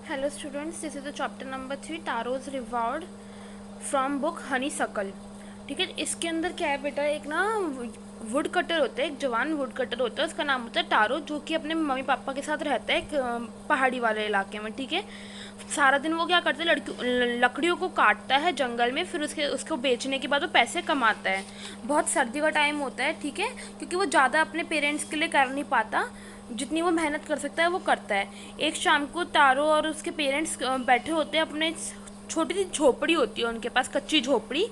Hello students, this is the chapter number 3 Taro's Reward from book Honeysuckle। ठीक है, इसके अंदर क्या है बेटा, एक ना वुड कटर होता है, एक जवान वुड कटर होता है, उसका नाम होता है टारो, जो कि अपने मम्मी पापा के साथ रहता है एक पहाड़ी वाले इलाके में। ठीक है, सारा दिन वो क्या करता है, लकड़ियों को काटता है जंगल में, फिर उसको बेचने के बाद वो पैसे कमाता है। बहुत सर्दी का टाइम होता है, ठीक है, क्योंकि वो ज़्यादा अपने पेरेंट्स के लिए कर नहीं पाता, जितनी वो मेहनत कर सकता है वो करता है। एक शाम को तारो और उसके पेरेंट्स बैठे होते हैं, अपने छोटी सी झोपड़ी होती है उनके पास, कच्ची झोपड़ी।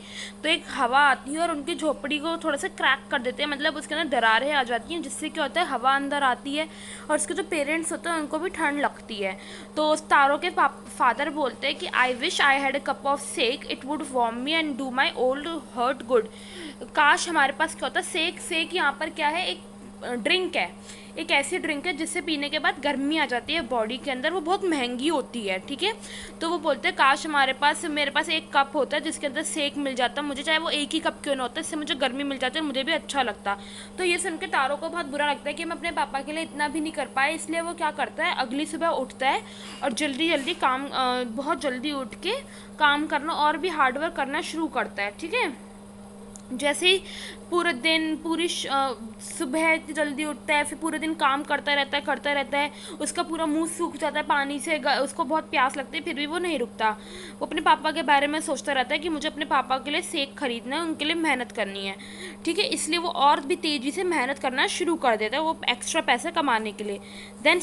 तो एक हवा आती है और उनकी झोपड़ी को थोड़ा सा क्रैक कर देते हैं, मतलब उसके अंदर दरारें आ जाती हैं, जिससे क्या होता है, हवा अंदर आती है और उसके जो पेरेंट्स होते हैं उनको भी ठंड लगती है। तो उस तारो के फादर बोलते हैं कि I wish I had a cup of sake, it would warm me and do my old heart good. काश हमारे पास क्या होता। सेक सेक यहाँ पर क्या है, एक ड्रिंक है, एक ऐसी ड्रिंक है जिससे पीने के बाद गर्मी आ जाती है बॉडी के अंदर, वो बहुत महंगी होती है। ठीक है, तो वो बोलते हैं काश मेरे पास एक कप होता है जिसके अंदर सेक मिल जाता मुझे, चाहे वो एक ही कप क्यों ना होता, इससे मुझे गर्मी मिल जाती है और मुझे भी अच्छा लगता। तो ये सुन के तारो को बहुत बुरा लगता है कि मैं अपने पापा के लिए इतना भी नहीं कर पाया, इसलिए वो क्या करता है, अगली सुबह उठता है और जल्दी जल्दी काम बहुत जल्दी उठ के काम करना और भी हार्डवर्क करना शुरू करता है। ठीक है, जैसे ही पूरे दिन सुबह जल्दी उठता है, फिर पूरे दिन काम करता रहता है, उसका पूरा मुंह सूख जाता है पानी से, उसको बहुत प्यास लगती है, फिर भी वो नहीं रुकता। वो अपने पापा के बारे में सोचता रहता है कि मुझे अपने पापा के लिए सेक खरीदना है, उनके लिए मेहनत करनी है। ठीक है, इसलिए वो और भी तेज़ी से मेहनत करना शुरू कर देता है, वो एक्स्ट्रा पैसे कमाने के लिए। Then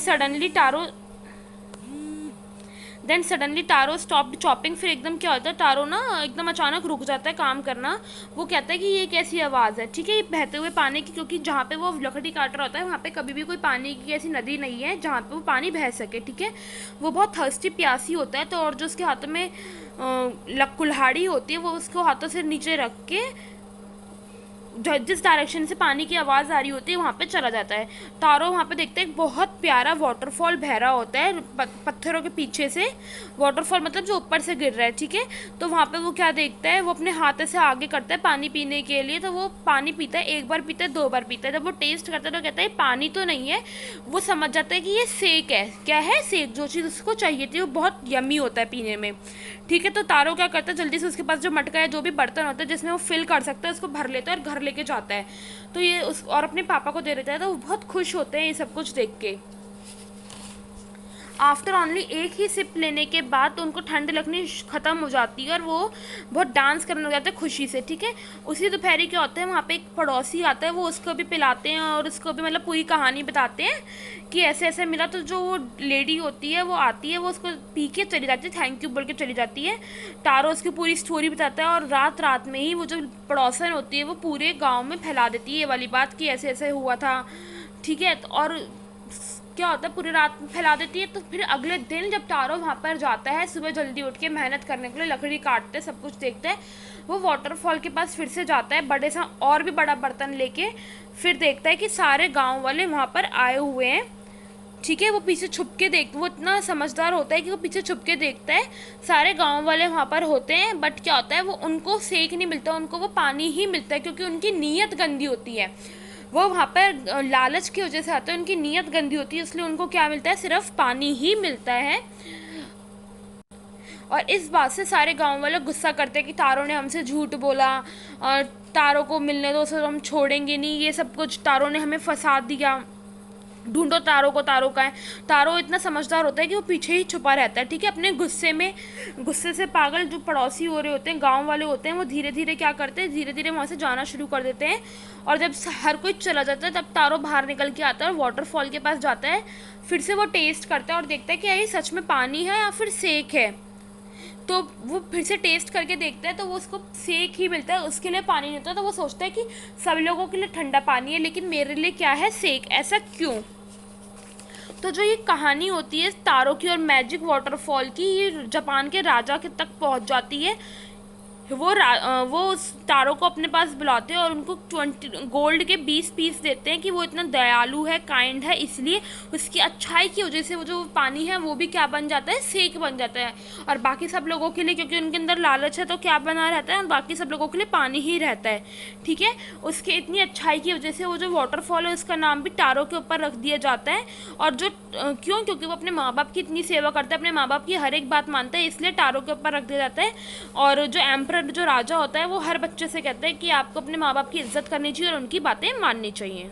suddenly Taro stop chopping. फिर एकदम क्या होता है, टारो ना एकदम अचानक रुक जाता है काम करना। वो कहता है कि ये कैसी आवाज़ है। ठीक है, ये बहते हुए पानी की, क्योंकि जहाँ पे वो लकड़ी काट रहा होता है वहाँ पे कभी भी कोई पानी की ऐसी नदी नहीं है जहाँ पे वो पानी बह सके। ठीक है, वो बहुत थर्स्टी प्यासी होता है, तो और जो उसके हाथों में कुल्हाड़ी होती है वो उसको हाथों से नीचे रख के जिस डायरेक्शन से पानी की आवाज़ आ रही होती है वहाँ पे चला जाता है। तारो वहाँ पे देखते हैं एक बहुत प्यारा वाटरफॉल बह रहा होता है पत्थरों के पीछे से। वाटरफॉल मतलब जो ऊपर से गिर रहा है। ठीक है, तो वहाँ पे वो क्या देखता है, वो अपने हाथ से आगे करता है पानी पीने के लिए, तो वो पानी पीता है, एक बार पीता है, दो बार पीता है। जब वो टेस्ट करता है तो कहता है पानी तो नहीं है, वो समझ जाता है कि ये सेक है। क्या है, सेक, जो चीज़ उसको चाहिए थी, वो बहुत यमी होता है पीने में। ठीक है, तो तारो क्या करता है, जल्दी से उसके पास जो मटका है, जो भी बर्तन होता है जिसमें वो फिल कर सकता है, उसको भर लेता है और घर लेके जाता है। तो ये उस और अपने पापा को दे देता है, तो वो बहुत खुश होते हैं ये सब कुछ देख के। आफ्टर ओनली एक ही सिप लेने के बाद तो उनको ठंड लगनी ख़त्म हो जाती है और वो बहुत डांस करने लग जाते हैं खुशी से। ठीक है, उसी दोपहरी क्या होता है, वहाँ पे एक पड़ोसी आता है, वो उसको भी पिलाते हैं और उसको भी मतलब पूरी कहानी बताते हैं कि ऐसे ऐसे मिला। तो जो वो लेडी होती है वो आती है, वो उसको पी के चली जाती है, थैंक यू बोल के चली जाती है। तारो उसकी पूरी स्टोरी बताता है और रात रात में ही वो जो पड़ोसन होती है वो पूरे गाँव में फैला देती है ये वाली बात कि ऐसे ऐसे हुआ था। ठीक है, और क्या होता है, पूरी रात फैला देती है। तो फिर अगले दिन जब टारो वहाँ पर जाता है सुबह जल्दी उठ के मेहनत करने के लिए, लकड़ी काटते सब कुछ देखते हैं, वो वाटरफॉल के पास फिर से जाता है बड़े सा और भी बड़ा बर्तन लेके। फिर देखता है कि सारे गांव वाले वहाँ पर आए हुए हैं। ठीक है, वो पीछे छुप के वो इतना समझदार होता है कि वो पीछे छुप के देखता है, सारे गांव वाले वहाँ पर होते हैं, बट क्या होता है, वो उनको सेक नहीं मिलता, उनको वो पानी ही मिलता है, क्योंकि उनकी नीयत गंदी होती है। वो वहाँ पर लालच की वजह से आते हैं, उनकी नीयत गंदी होती है, इसलिए उनको क्या मिलता है, सिर्फ पानी ही मिलता है। और इस बात से सारे गांव वाले गुस्सा करते हैं कि तारो ने हमसे झूठ बोला और तारो को मिलने दो, सो हम छोड़ेंगे नहीं, ये सब कुछ तारो ने हमें फंसा दिया, ढूंढो तारो को, तारो का है। तारो इतना समझदार होता है कि वो पीछे ही छुपा रहता है। ठीक है, अपने गुस्से से पागल जो पड़ोसी हो रहे होते हैं, गांव वाले होते हैं, वो धीरे धीरे क्या करते हैं, धीरे धीरे वहाँ से जाना शुरू कर देते हैं। और जब हर कोई चला जाता है तब तारो बाहर निकल के आता है और वाटरफॉल के पास जाता है। फिर से वो टेस्ट करता है और देखता है कि ये सच में पानी है या फिर सेक है। तो वो फिर से टेस्ट करके देखता है, तो वो उसको सेक ही मिलता है, उसके लिए पानी नहीं होता। तो वो सोचता है कि सब लोगों के लिए ठंडा पानी है, लेकिन मेरे लिए क्या है, सेक, ऐसा क्यों। तो जो ये कहानी होती है तारो की और मैजिक वाटरफॉल की, ये जापान के राजा के तक पहुंच जाती है। वो उस तारो को अपने पास बुलाते हैं और उनको 20 गोल्ड के 20 पीस देते हैं कि वो इतना दयालु है, काइंड है, इसलिए उसकी अच्छाई की वजह से वो जो पानी है वो भी क्या बन जाता है, सेक बन जाता है। और बाकी सब लोगों के लिए, क्योंकि उनके अंदर लालच है, तो क्या बना रहता है, और बाकी सब लोगों के लिए पानी ही रहता है। ठीक है, उसके इतनी अच्छाई की वजह से वो जो वाटरफॉल है उसका नाम भी टारो के ऊपर रख दिया जाता है। और जो क्यों, क्योंकि वो अपने माँ बाप की इतनी सेवा करता है, अपने माँ बाप की हर एक बात मानता है, इसलिए टारो के ऊपर रख दिया जाता है। और जो एम्परर, जो राजा होता है, वो हर बच्चे से कहता है कि आपको अपने माँ बाप की इज्जत करनी चाहिए और उनकी बातें माननी चाहिए।